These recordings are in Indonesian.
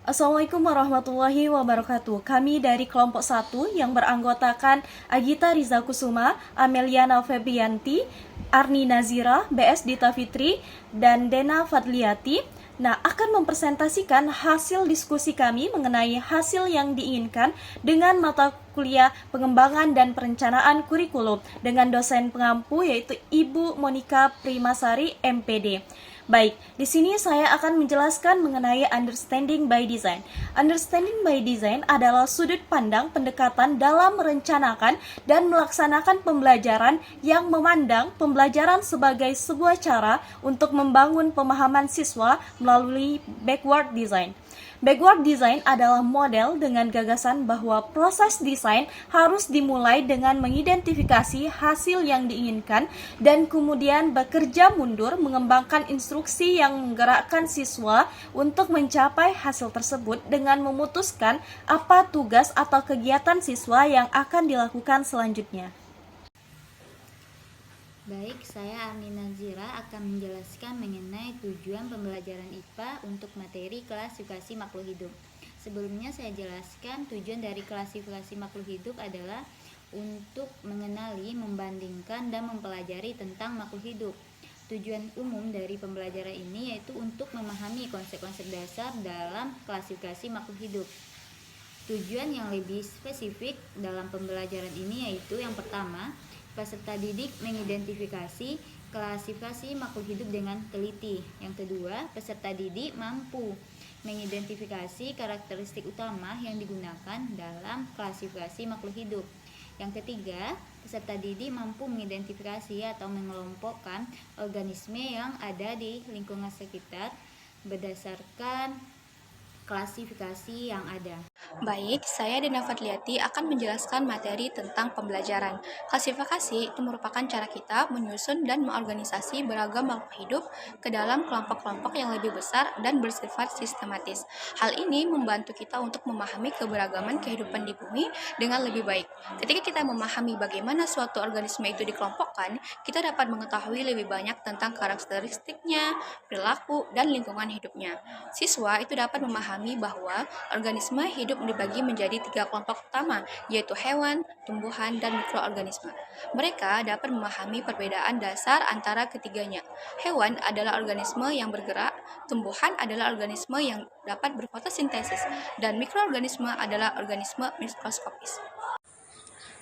Assalamualaikum warahmatullahi wabarakatuh. Kami dari kelompok 1 yang beranggotakan Agita Riza Kusuma, Ameliana Febrianti, Arni Nazira, BS Dita Fitri, dan Dena Fadliati. Akan mempresentasikan hasil diskusi kami mengenai hasil yang diinginkan dengan mata kuliah pengembangan dan perencanaan kurikulum dengan dosen pengampu yaitu Ibu Monika Primasari, MPD. Baik, di sini saya akan menjelaskan mengenai understanding by design. Understanding by design adalah sudut pandang pendekatan dalam merencanakan dan melaksanakan pembelajaran yang memandang pembelajaran sebagai sebuah cara untuk membangun pemahaman siswa melalui backward design. Backward design adalah model dengan gagasan bahwa proses desain harus dimulai dengan mengidentifikasi hasil yang diinginkan dan kemudian bekerja mundur mengembangkan instruksi yang menggerakkan siswa untuk mencapai hasil tersebut dengan memutuskan apa tugas atau kegiatan siswa yang akan dilakukan selanjutnya. Baik, saya Arni Nazira akan menjelaskan mengenai tujuan pembelajaran IPA untuk materi klasifikasi makhluk hidup. Sebelumnya saya jelaskan tujuan dari klasifikasi makhluk hidup adalah untuk mengenali, membandingkan, dan mempelajari tentang makhluk hidup. Tujuan umum dari pembelajaran ini yaitu untuk memahami konsep-konsep dasar dalam klasifikasi makhluk hidup. Tujuan yang lebih spesifik dalam pembelajaran ini yaitu yang pertama, peserta didik mengidentifikasi klasifikasi makhluk hidup dengan teliti. Yang kedua, peserta didik mampu mengidentifikasi karakteristik utama yang digunakan dalam klasifikasi makhluk hidup. Yang ketiga, peserta didik mampu mengidentifikasi atau mengelompokkan organisme yang ada di lingkungan sekitar berdasarkan klasifikasi yang ada. Baik, saya Dena Fadliati akan menjelaskan materi tentang pembelajaran. Klasifikasi itu merupakan cara kita menyusun dan mengorganisasi beragam makhluk hidup ke dalam kelompok-kelompok yang lebih besar dan bersifat sistematis. Hal ini membantu kita untuk memahami keberagaman kehidupan di bumi dengan lebih baik. Ketika kita memahami bagaimana suatu organisme itu dikelompokkan, kita dapat mengetahui lebih banyak tentang karakteristiknya, perilaku, dan lingkungan hidupnya. Siswa itu dapat memahami bahwa organisme hidup dibagi menjadi 3 kelompok utama, yaitu hewan, tumbuhan, dan mikroorganisme. Mereka dapat memahami perbedaan dasar antara ketiganya. Hewan adalah organisme yang bergerak, tumbuhan adalah organisme yang dapat berfotosintesis, dan mikroorganisme adalah organisme mikroskopis.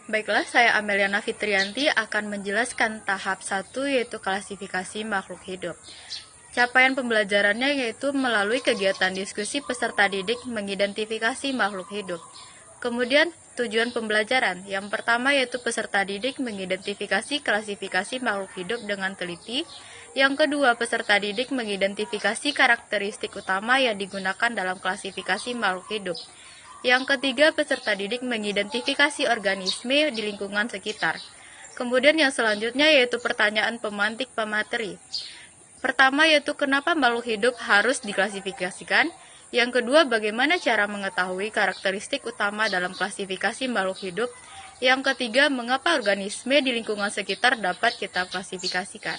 Baiklah, saya Ameliana Fitrianti akan menjelaskan tahap 1 yaitu klasifikasi makhluk hidup. Capaian pembelajarannya yaitu melalui kegiatan diskusi peserta didik mengidentifikasi makhluk hidup. Kemudian tujuan pembelajaran. Yang pertama yaitu peserta didik mengidentifikasi klasifikasi makhluk hidup dengan teliti. Yang kedua, peserta didik mengidentifikasi karakteristik utama yang digunakan dalam klasifikasi makhluk hidup. Yang ketiga, peserta didik mengidentifikasi organisme di lingkungan sekitar. Kemudian yang selanjutnya yaitu pertanyaan pemantik pemateri. Pertama yaitu kenapa makhluk hidup harus diklasifikasikan. Yang kedua, bagaimana cara mengetahui karakteristik utama dalam klasifikasi makhluk hidup. Yang ketiga, mengapa organisme di lingkungan sekitar dapat kita klasifikasikan.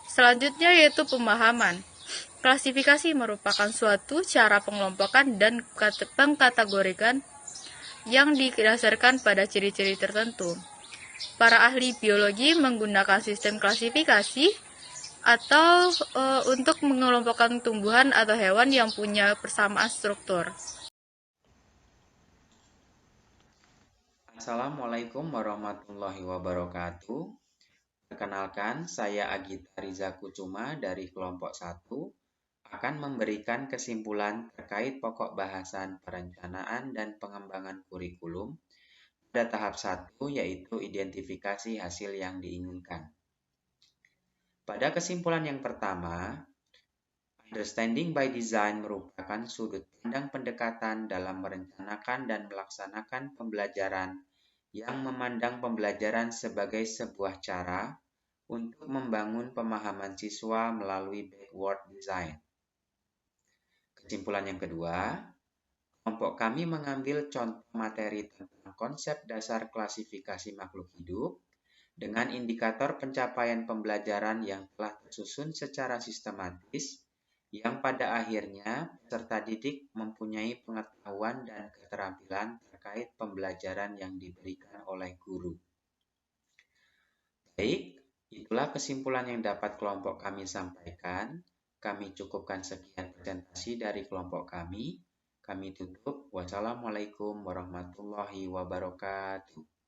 Selanjutnya yaitu pemahaman. Klasifikasi merupakan suatu cara pengelompokan dan pengkategorikan yang didasarkan pada ciri-ciri tertentu. Para ahli biologi menggunakan sistem klasifikasi atau untuk mengelompokkan tumbuhan atau hewan yang punya persamaan struktur. Assalamualaikum warahmatullahi wabarakatuh. Perkenalkan, saya Agita Riza Kusuma dari kelompok 1 akan memberikan kesimpulan terkait pokok bahasan perencanaan dan pengembangan kurikulum pada tahap 1 yaitu identifikasi hasil yang diinginkan. Pada kesimpulan yang pertama, understanding by design merupakan sudut pandang pendekatan dalam merencanakan dan melaksanakan pembelajaran yang memandang pembelajaran sebagai sebuah cara untuk membangun pemahaman siswa melalui backward design. Kesimpulan yang kedua, kelompok kami mengambil contoh materi tentang konsep dasar klasifikasi makhluk hidup dengan indikator pencapaian pembelajaran yang telah tersusun secara sistematis yang pada akhirnya peserta didik mempunyai pengetahuan dan keterampilan terkait pembelajaran yang diberikan oleh guru. Baik, itulah kesimpulan yang dapat kelompok kami sampaikan. Kami cukupkan sekian presentasi dari kelompok kami. Kami tutup. Wassalamualaikum warahmatullahi wabarakatuh.